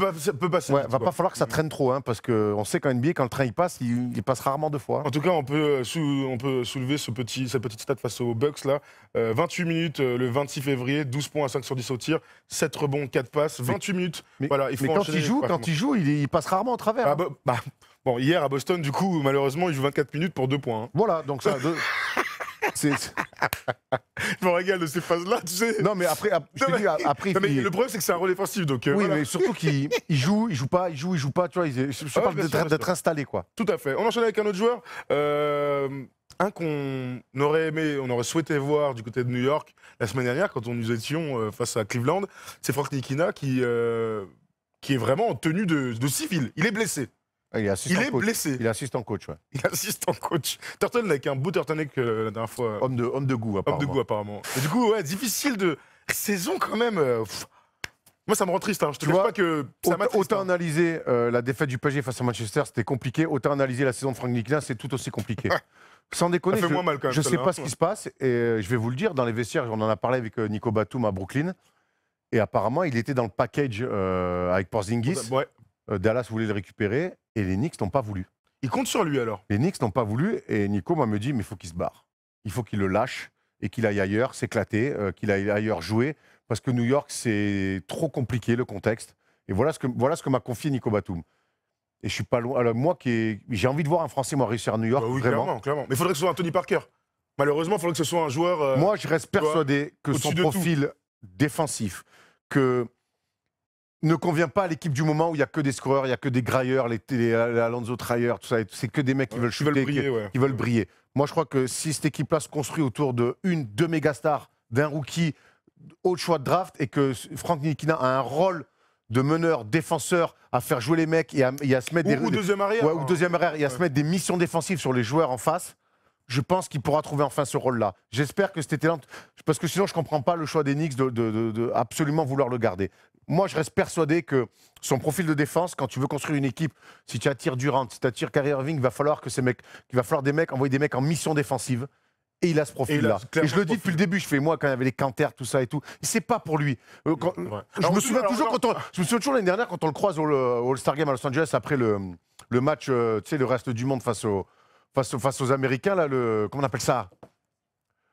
S1: passer.
S2: Ouais,
S1: vite,
S2: va
S1: quoi.
S2: pas falloir que ça traîne trop, hein, parce qu'on sait qu'en NBA, quand le train il passe, il passe rarement 2 fois.
S1: En tout cas, on peut soulever cette petite stat face aux Bucks là. 28 minutes le 26 février, 12 points à 5 sur 10 au tir, 7 rebonds, 4 passes, 28 minutes. Voilà, il faut
S2: Mais quand
S1: enchaîner,
S2: il joue, il passe rarement au travers.
S1: Ah,
S2: Hein.
S1: bon, hier à Boston, du coup, malheureusement, il joue 24 minutes pour 2 points. Hein.
S2: Voilà, donc ça.
S1: Je me régale de ces phases-là, tu sais.
S2: Non, mais après, je te dis, après
S1: Non, mais le problème, c'est que c'est un rôle défensif, donc.
S2: oui,
S1: voilà.
S2: mais surtout qu'il joue pas, tu vois. Je parle d'être installé, quoi.
S1: Tout à fait. On enchaîne avec un autre joueur. Un qu'on aurait aimé, on aurait souhaité voir du côté de New York la semaine dernière, quand nous étions face à Cleveland, c'est Frank Ntilikina qui est vraiment en tenue de civil. Il est blessé.
S2: Il est
S1: blessé.
S2: Il est assistant coach, ouais.
S1: Il est assistant coach. Turtle avec un bout turtleneck la dernière fois.
S2: Homme de goût, apparemment.
S1: Homme de goût, apparemment. Et du coup, ouais, difficile de. Saison quand même. Moi, ça me rend triste. Hein. Je te cache pas que ça m'attriste.
S2: Autant analyser la défaite du PSG face à Manchester, c'était compliqué. Autant analyser la saison de Frank Ntilikina, c'est tout aussi compliqué. Sans déconner,
S1: Ça fait moins mal quand même,
S2: je ne sais
S1: celle-là,
S2: pas ce qui se passe. Et je vais vous le dire, dans les vestiaires, on en a parlé avec Nico Batum à Brooklyn. Et apparemment, il était dans le package avec Porzingis.
S1: Ouais.
S2: Dallas voulait le récupérer et les Knicks n'ont pas voulu.
S1: Il compte sur lui alors.
S2: Les Knicks n'ont pas voulu et Nico moi, me dit mais il faut qu'il se barre. Il faut qu'il le lâche et qu'il aille ailleurs s'éclater, qu'il aille ailleurs jouer parce que New York c'est trop compliqué le contexte. Et voilà ce que m'a confié Nico Batum. Et je suis pas loin. Alors moi j'ai envie de voir un Français moi réussir à New York,
S1: Bah oui,
S2: vraiment.
S1: clairement. Mais il faudrait que ce soit un Tony Parker. Malheureusement, il faudrait que ce soit un joueur.
S2: Moi je reste persuadé que son profil défensif, que ne convient pas à l'équipe du moment où il n'y a que des scoreurs, il n'y a que des grailleurs, les Alonso Trier, tout ça. C'est que des mecs qui veulent shooter, qui veulent briller. Moi, je crois que si cette équipe-là se construit autour de 2 mégastars, d'un rookie, haut choix de draft, et que Frank Ntilikina a un rôle de meneur, défenseur, à faire jouer les mecs et à se mettre
S1: ou deuxième arrière.
S2: ou deuxième arrière, et à se mettre des missions défensives sur les joueurs en face, je pense qu'il pourra trouver enfin ce rôle-là. J'espère que cet élan, parce que sinon je ne comprends pas le choix des Knicks de absolument vouloir le garder. Moi, je reste persuadé que son profil de défense, quand tu veux construire une équipe, si tu attires Durant, si tu attires Kyrie Irving, il va falloir envoyer des mecs en mission défensive. Et il a ce profil-là. Et je le dis depuis le début, quand il y avait les Canters, tout ça et tout, c'est pas pour lui. Je me souviens toujours l'année dernière quand on le croise au All-Star Game à Los Angeles après le match, tu sais, le reste du monde face aux Américains, là, comment on appelle ça?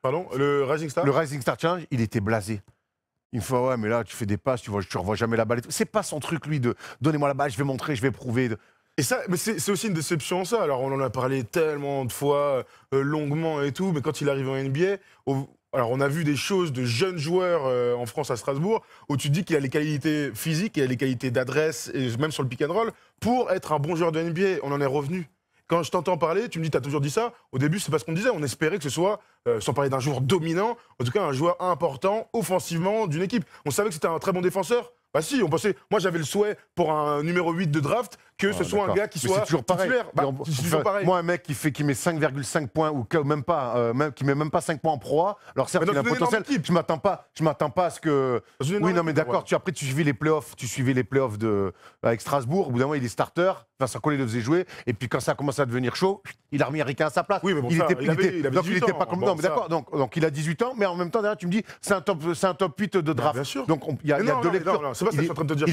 S1: Pardon, le Rising Star.
S2: Le Rising Star Challenge, il était blasé. Il me fait ouais, mais là, tu fais des passes, tu revois jamais la balle. C'est pas son truc, lui, de donnez-moi la balle, je vais montrer, je vais prouver.
S1: Et ça, mais c'est aussi une déception, ça. Alors, on en a parlé tellement de fois, longuement et tout, mais quand il arrive en NBA, alors on a vu des choses de jeunes joueurs en France à Strasbourg, où tu te dis qu'il a les qualités physiques, il a les qualités d'adresse, et même sur le pick and roll, pour être un bon joueur de NBA. On en est revenu. Quand je t'entends parler, tu me dis, tu as toujours dit ça. Au début, c'est pas ce qu'on disait. On espérait que ce soit, sans parler d'un joueur dominant, en tout cas un joueur important offensivement d'une équipe. On savait que c'était un très bon défenseur. Bah si, on pensait. Moi, j'avais le souhait pour un numéro 8 de draft que ce soit un gars qui soit
S2: toujours pareil.
S1: titulaire. C'est toujours pareil.
S2: Moi, un mec qui met 5,5 points ou même pas, qui met même pas 5 points en Pro A, alors certes, il a un potentiel. Je m'attends pas à ce que. Oui, non, mais d'accord. Après, tu suivais les playoffs. Avec Strasbourg. Au bout d'un moment, il est starter. Vincent Collet le faisait jouer. Et puis quand ça a commencé à devenir chaud, il a remis Ricain à sa place.
S1: Oui, mais bon, il
S2: était pas comme. Non, mais d'accord. Donc il a 18 ans, mais en même temps, derrière, tu me dis, c'est un top 8 de draft.
S1: Bien sûr.
S2: Donc il y a deux lectures.
S1: C'est pas ça que je suis en train de te dire.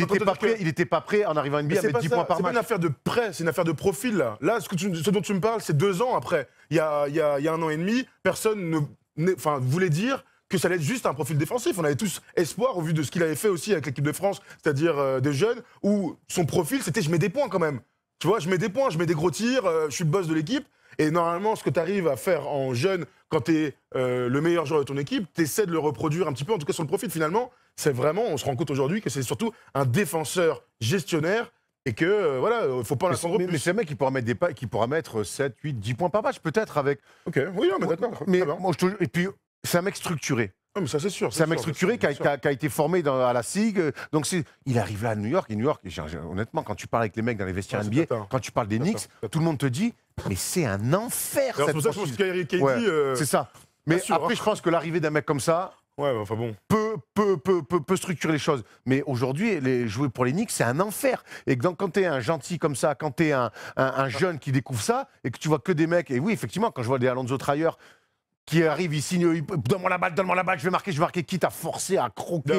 S2: Il n'était pas prêt en arrivant à NBA à mettre 10 points par match.
S1: une affaire de prêt, c'est une affaire de profil, là. Là, ce dont tu me parles, c'est 2 ans après. Il y a 1 an et demi, personne voulait dire que ça allait être juste un profil défensif. On avait tous espoir au vu de ce qu'il avait fait aussi avec l'équipe de France, c'est-à-dire des jeunes, où son profil, c'était je mets des points quand même. Tu vois, je mets des points, je mets des gros tirs, je suis le boss de l'équipe. Et normalement, ce que tu arrives à faire en jeune, quand tu es le meilleur joueur de ton équipe, tu essaies de le reproduire un petit peu, en tout cas sur le profil. Finalement, c'est vraiment, on se rend compte aujourd'hui que c'est surtout un défenseur gestionnaire et que, voilà, il ne faut pas l'attendre plus.
S2: Mais c'est un mec qui pourra mettre 7, 8, 10 points par match, peut-être avec.
S1: Ok, oui, non, mais d'accord.
S2: Mais moi, et puis, c'est un mec structuré.
S1: Ah, mais ça, c'est sûr.
S2: C'est un mec structuré qui a été formé à la SIG. Donc, il arrive là à New York. Et New York, honnêtement, quand tu parles avec les mecs dans les vestiaires NBA, quand tu parles des Knicks, tout le monde te dit mais c'est un enfer.
S1: C'est pour ça que je pense qu'il dit.
S2: C'est ça. Mais après, je pense que l'arrivée d'un mec comme ça peut structurer les choses. Mais aujourd'hui, jouer pour les Knicks, c'est un enfer. Et donc, quand tu es un gentil comme ça, quand tu es un jeune qui découvre ça, et que tu vois que des mecs. Et oui, effectivement, quand je vois des Alonso Trier qui arrive, il signe, donne-moi la balle, je vais marquer, quitte à forcer, à croquer.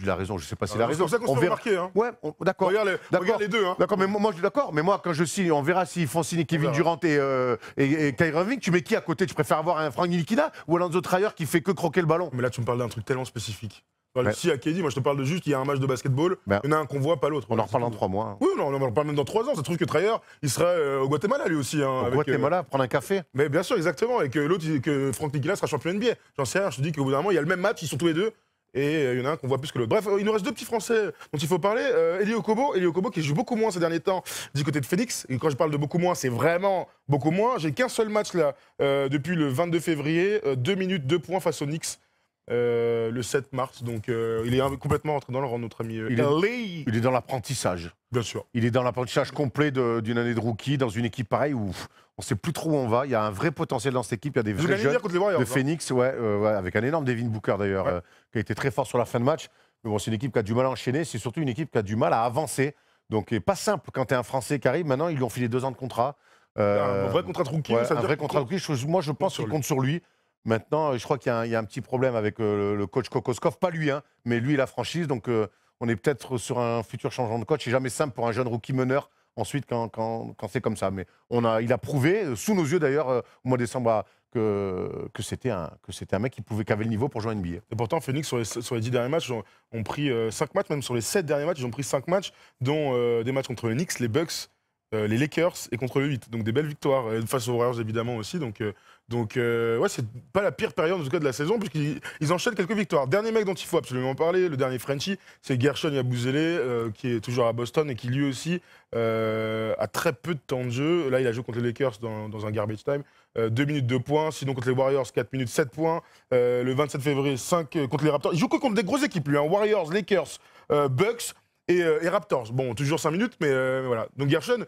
S2: Il a raison, je sais pas s'il a raison.
S1: C'est pour ça qu'on se fait remarquer. Hein.
S2: Ouais, d'accord.
S1: Regarde les deux. Hein.
S2: D'accord, mais moi je suis d'accord. Mais moi, quand je signe, on verra s'ils font signer Kevin Durant et Kyrie Irving. Tu mets qui à côté? Tu préfères avoir un Frank Ntilikina ou Alonso Trier qui fait que croquer le ballon?
S1: Mais là, tu me parles d'un truc tellement spécifique. Si à Kelly, moi je te parle de juste, il y a un match de basketball, il y en a un qu'on voit, pas l'autre.
S2: On en reparle dans 3 mois.
S1: Oui, on en reparle même dans 3 ans. Ça se trouve que Trier, il serait au Guatemala lui aussi. Hein,
S2: au Guatemala, prendre un café.
S1: Mais bien sûr, exactement. Et que l'autre, que Frank Ntilikina sera champion NBA. J'en sais rien, je te dis qu'au bout d'un moment, il y a le même match, ils sont tous les deux. Et il y en a un qu'on voit plus que l'autre. Bref, il nous reste 2 petits Français dont il faut parler. Eli Okobo qui joue beaucoup moins ces derniers temps du côté de Phoenix. Et quand je parle de beaucoup moins, c'est vraiment beaucoup moins. J'ai qu'un seul match là depuis le 22 février, 2 minutes, 2 points face aux Knicks. Le 7 mars, donc il est complètement rentré dans le rang, notre ami
S2: il est dans l'apprentissage.
S1: Bien sûr.
S2: Il est dans l'apprentissage complet d'une année de rookie, dans une équipe pareille où on ne sait plus trop où on va. Il y a un vrai potentiel dans cette équipe, il y a des vrais jeunes
S1: contre les Warriors,
S2: de Phoenix, avec un énorme Devin Booker d'ailleurs, qui a été très fort sur la fin de match. Mais bon, c'est une équipe qui a du mal à enchaîner, c'est surtout une équipe qui a du mal à avancer. Donc, c'est pas simple quand tu es un Français qui arrive. Maintenant, ils lui ont filé 2 ans de contrat.
S1: Un vrai contrat de rookie.
S2: Un vrai contrat de rookie. Moi, je pense qu'il compte sur lui. Maintenant, je crois qu'il y a un petit problème avec le coach Kokoskov. Pas lui, hein, mais lui et la franchise. Donc, on est peut-être sur un futur changement de coach. C'est jamais simple pour un jeune rookie meneur, ensuite, quand c'est comme ça. Mais il a prouvé, sous nos yeux d'ailleurs, au mois de décembre, que c'était un mec qui avait le niveau pour jouer en NBA.
S1: Et pourtant, Phoenix, sur les 10 derniers matchs, ont pris 5 matchs. Même sur les 7 derniers matchs, ils ont pris 5 matchs, dont des matchs contre les Knicks, les Bucks, les Lakers et contre le 8. Donc des belles victoires, face aux Warriors évidemment aussi. Donc c'est pas la pire période en tout cas de la saison, puisqu'ils enchaînent quelques victoires. Dernier mec dont il faut absolument parler, le dernier Frenchie, c'est Gershon Yabusele, qui est toujours à Boston et qui lui aussi a très peu de temps de jeu. Là, il a joué contre les Lakers dans un garbage time. 2 minutes 2 points, sinon contre les Warriors 4 minutes 7 points. Le 27 février 5 contre les Raptors. Il joue que contre des grosses équipes lui, hein. Warriors, Lakers, Bucks et Raptors. Bon, toujours 5 minutes, mais voilà. Donc Gershon,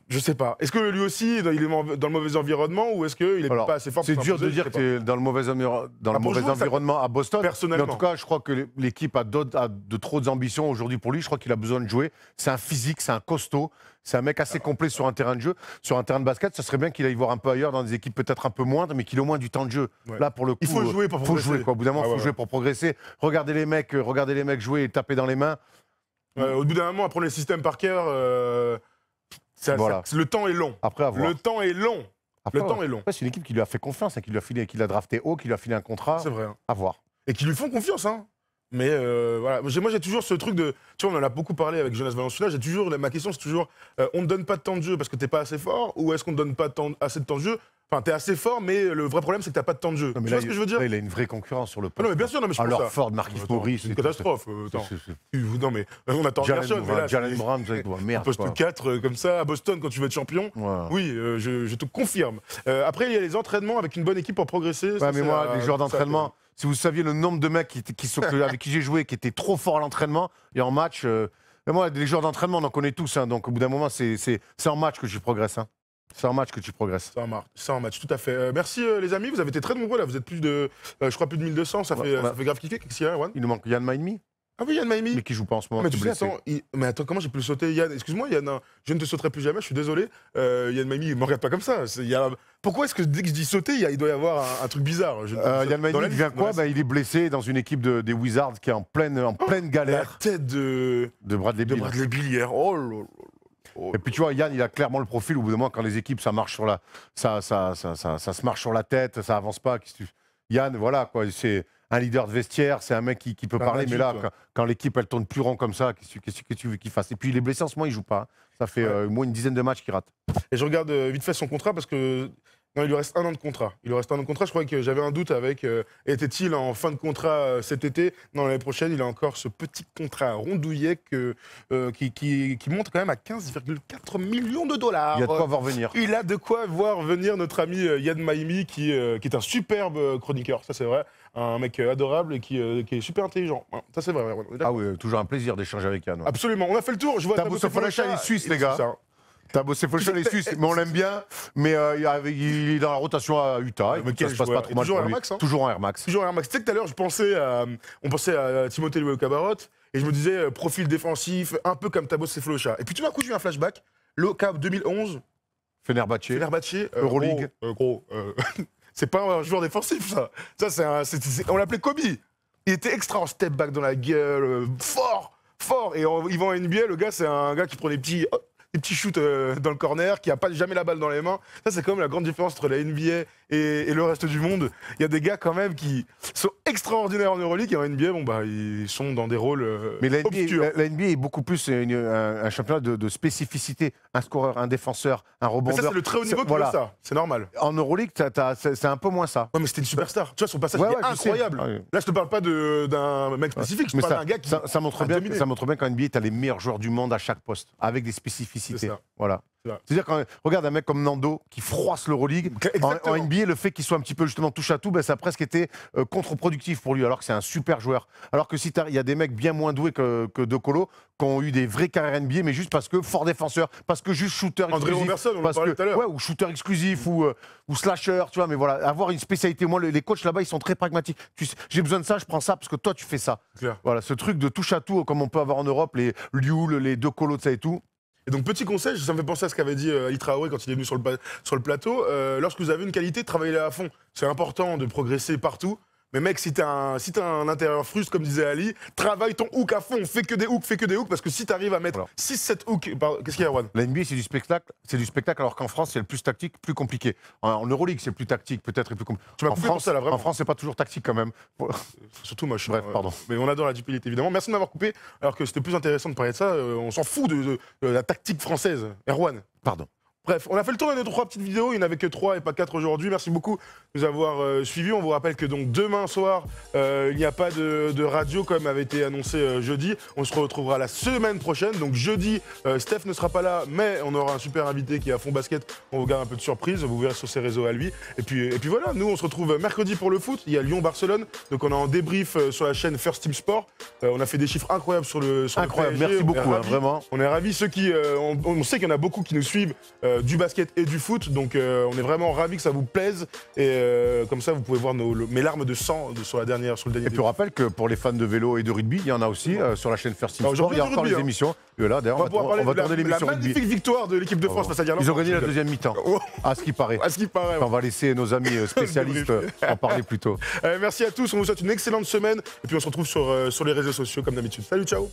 S1: je sais pas. Est-ce que lui aussi, il est dans le mauvais environnement ou est-ce qu'il est pas assez fort?
S2: C'est dur de dire que tu es dans le mauvais environnement à Boston.
S1: Personnellement.
S2: Mais en tout cas, je crois que l'équipe a de trop d'ambitions aujourd'hui pour lui. Je crois qu'il a besoin de jouer. C'est un physique, c'est un costaud. C'est un mec assez complet sur un terrain de jeu. Sur un terrain de basket, ça serait bien qu'il aille voir un peu ailleurs, dans des équipes peut-être un peu moindres, mais qu'il ait au moins du temps de jeu. Ouais. Là, pour le coup,
S1: il faut jouer pour progresser.
S2: Au bout d'un moment, il faut jouer pour progresser. Regardez les mecs jouer et taper dans les mains.
S1: Au bout d'un moment, apprendre les systèmes par cœur. Le temps est long.
S2: Après avoir.
S1: Le temps est long.
S2: C'est une équipe qui lui a fait confiance, qui l'a drafté haut, qui lui a filé un contrat.
S1: C'est vrai.
S2: À voir.
S1: Et qui lui font confiance, hein. Mais voilà, moi j'ai toujours ce truc de. Tu vois, on en a beaucoup parlé avec Jonas Valanciunas. Ma question, c'est toujours on ne donne pas de temps de jeu parce que t'es pas assez fort, ou est-ce qu'on ne donne pas assez de temps de jeu? Enfin, t'es assez fort, mais le vrai problème, c'est que t'as pas de temps de jeu. Tu vois ce que je veux dire?
S2: Là, il a une vraie concurrence sur le poste.
S1: Non, mais bien sûr, mais je
S2: alors Ford, Marquis Morris.
S1: C'est une catastrophe. Non, mais on attend Gershon.
S2: Jalen Brown, merde.
S1: Poste 4 comme ça, à Boston, quand tu veux être champion. Ouais. Oui, je te confirme. Après, il y a les entraînements avec une bonne équipe pour progresser.
S2: Ouais, mais moi, les joueurs d'entraînement. Si vous saviez le nombre de mecs avec qui j'ai joué, qui étaient trop forts à l'entraînement et en match, moi, les joueurs d'entraînement, on en connaît tous. Hein, donc, au bout d'un moment, c'est en match que tu progresses. Hein. C'est en match que tu progresses.
S1: C'est en match, tout à fait. Merci les amis, vous avez été très nombreux là. Vous êtes plus de 1200, ça fait grave kiffer.
S2: Il nous manque Yann Maïmi.
S1: Ah oui, Yann Maimi.
S2: mais qui joue pas en ce moment,
S1: Mais
S2: qui
S1: tu
S2: est
S1: sais,
S2: blessé.
S1: attends, mais attends, comment j'ai pu le sauter, Yann? Excuse-moi, Yann, hein, je ne te sauterai plus jamais, je suis désolé. Yann Maimi, il me regarde pas comme ça. Pourquoi est-ce que dès que je dis sauter, il doit y avoir un truc bizarre?
S2: Yann
S1: Dans
S2: Maimi,
S1: la
S2: il vient
S1: liste,
S2: quoi?
S1: dans la-
S2: Il est blessé dans une équipe des Wizards qui est en pleine
S1: La
S2: galère
S1: tête
S2: de Bradley
S1: de
S2: Beal.
S1: Bradley Beal hier. Oh là là.
S2: Et puis tu vois, Yann, il a clairement le profil. Au bout d'un moment, quand les équipes, ça marche sur ça se marche sur la tête, ça avance pas. Yann, voilà quoi, c'est un leader de vestiaire, c'est un mec qui peut
S1: Un
S2: parler. Mais
S1: adulte,
S2: là,
S1: ouais.
S2: quand l'équipe elle tourne plus rond comme ça, qu'est-ce que tu veux qu'il fasse? Et puis il est blessé en ce moment, il joue pas. Ça fait
S1: Ouais.
S2: au moins une dizaine de matchs qu'il rate.
S1: Et je regarde vite fait son contrat parce que. Non, il lui reste 1 an de contrat. Il lui reste 1 an de contrat. Je crois que j'avais un doute avec. Était-il en fin de contrat cet été? Non, l'année prochaine, il a encore ce petit contrat rondouillet qui monte quand même à 15,4 millions de dollars.
S2: Il y a de quoi voir venir.
S1: Il a de quoi voir venir notre ami Yann Maimi, qui est un superbe chroniqueur, ça c'est vrai. Un mec adorable et qui est super intelligent. Ouais, ça c'est vrai. Ouais, on est d'accord.
S2: Ah oui, toujours un plaisir d'échanger avec Yann. Ouais.
S1: Absolument. On a fait le tour. Je vois
S2: Thabo Sefolosha, il est suisse, les gars.
S1: Ça.
S2: T'as bossé Folchon les Suisses, mais on l'aime bien. Mais il est dans la rotation à Utah.
S1: Mais
S2: Et
S1: quel
S2: ça se passe
S1: joueur.
S2: pas trop
S1: Et
S2: mal
S1: toujours
S2: pour
S1: Air
S2: lui.
S1: Max, hein.
S2: Toujours en Air Max.
S1: Toujours Air Max. Tu sais que tout à l'heure, on pensait à Timothée Loué-Cabarot et je me disais profil défensif, un peu comme Thabo Sefolosha. Et puis tout d'un coup, j'ai eu un flashback. Le Cap 2011,
S2: Fenerbahçe.
S1: Fenerbahçe,
S2: Euroleague.
S1: gros, c'est pas un joueur défensif, ça. On l'appelait Kobe. Il était extra en step back dans la gueule, fort. Et il va en NBA, le gars, c'est un gars qui prend des petits shoots dans le corner, qui a pas jamais la balle dans les mains. Ça, c'est quand même la grande différence entre la NBA et le reste du monde. Il y a des gars quand même qui sont extraordinaires en Euroleague et en NBA, bon, bah, ils sont dans des rôles
S2: Mais la
S1: obscurs.
S2: NBA est beaucoup plus un championnat de spécificité. Un scoreur, un défenseur, un
S1: Mais
S2: rebondeur.
S1: ça, c'est le très haut niveau qui
S2: Voilà.
S1: veut ça. C'est normal.
S2: En Euroleague, c'est un peu moins ça.
S1: Ouais, mais c'était une superstar. Tu vois, son passage
S2: Ouais,
S1: il est
S2: ouais, je sais.
S1: incroyable.
S2: Ah oui.
S1: Là, je te parle pas d'un mec spécifique, je te
S2: Mais
S1: parle d'un gars qui.
S2: ça montre
S1: a
S2: bien,
S1: dominé.
S2: ça montre bien qu'en NBA, tu as les meilleurs joueurs du monde à chaque poste, avec des spécificités.
S1: C'est ça.
S2: Voilà.
S1: C'est vrai.
S2: C'est-à-dire, regarde un mec comme Nando qui froisse l'Euroleague. En
S1: Exactement.
S2: NBA, le fait qu'il soit un petit peu justement touche à tout, ben, ça a presque été contre-productif pour lui, alors que c'est un super joueur. Alors que si il y a des mecs bien moins doués que De Colo, qui ont eu des vraies carrières NBA, mais juste parce que fort défenseur, parce que juste shooter
S1: André
S2: exclusif.
S1: Robertson, on en
S2: parce
S1: parlait
S2: que,
S1: tout à l'heure.
S2: ouais, ou shooter exclusif, ou slasher, tu vois, mais voilà, avoir une spécialité. Moi, les coachs là-bas, ils sont très pragmatiques. J'ai besoin de ça, je prends ça, parce que toi, tu fais ça.
S1: Clair.
S2: Voilà, ce truc de touche à tout, comme on peut avoir en Europe, les Lioul, les De Colo, de ça et tout.
S1: Et donc, petit conseil, ça me fait penser à ce qu'avait dit Ali Traoré quand il est venu sur le plateau. Lorsque vous avez une qualité, travaillez-la à fond. C'est important de progresser partout. Mais mec, si t'as un intérieur fruste, comme disait Ali, travaille ton hook à fond. Fais que des hooks, parce que si t'arrives à mettre
S2: Voilà.
S1: 6-7 hooks. Qu'est-ce qu'il y a, Erwan?
S2: La NBA, c'est du spectacle, alors qu'en France, c'est le plus tactique, plus compliqué. En Euroleague, c'est plus tactique, peut-être, et plus compliqué.
S1: Tu m'as
S2: En
S1: coupé pour
S2: France,
S1: ça, là, vraiment.
S2: en France, c'est pas toujours tactique quand même.
S1: Surtout moche.
S2: Bref, pardon.
S1: Mais on adore la duplité, évidemment. Merci de m'avoir coupé, alors que c'était plus intéressant de parler de ça. On s'en fout de la tactique française. Erwan.
S2: Pardon.
S1: Bref, on a fait le tour de nos 3 petites vidéos. Il n'y en avait que 3 et pas 4 aujourd'hui. Merci beaucoup de nous avoir suivis. On vous rappelle que donc demain soir, il n'y a pas de radio comme avait été annoncé jeudi. On se retrouvera la semaine prochaine. Donc jeudi, Steph ne sera pas là, mais on aura un super invité qui est à fond basket. On vous garde un peu de surprise. Vous verrez sur ses réseaux à lui. Et puis voilà, nous on se retrouve mercredi pour le foot. Il y a Lyon-Barcelone. Donc on est en débrief sur la chaîne First Team Sport. On a fait des chiffres incroyables sur le
S2: Incroyable,
S1: PSG.
S2: merci
S1: On est
S2: beaucoup, hein,
S1: ravis.
S2: vraiment.
S1: On est ravis. Ceux qui, on sait qu'il y en a beaucoup qui nous suivent du basket et du foot, donc on est vraiment ravis que ça vous plaise et comme ça vous pouvez voir mes larmes de sang sur le dernier
S2: Et puis on rappelle que pour les fans de vélo et de rugby, il y en a aussi sur la chaîne First Team
S1: Alors,
S2: Sport. Il y a
S1: aujourd'hui,
S2: encore
S1: du
S2: les
S1: rugby,
S2: émissions. Et là, d'ailleurs, on va tourner
S1: la
S2: l'émission rugby.
S1: magnifique victoire de l'équipe de France face à l'Irlande.
S2: Ils ont gagné la deuxième mi-temps,
S1: Oh,
S2: à ce qui paraît.
S1: à ce qui paraît.
S2: On va laisser nos amis spécialistes en parler plus tôt.
S1: Merci à tous, on vous souhaite une excellente semaine et puis on se retrouve sur les réseaux sociaux comme d'habitude. Salut, ciao.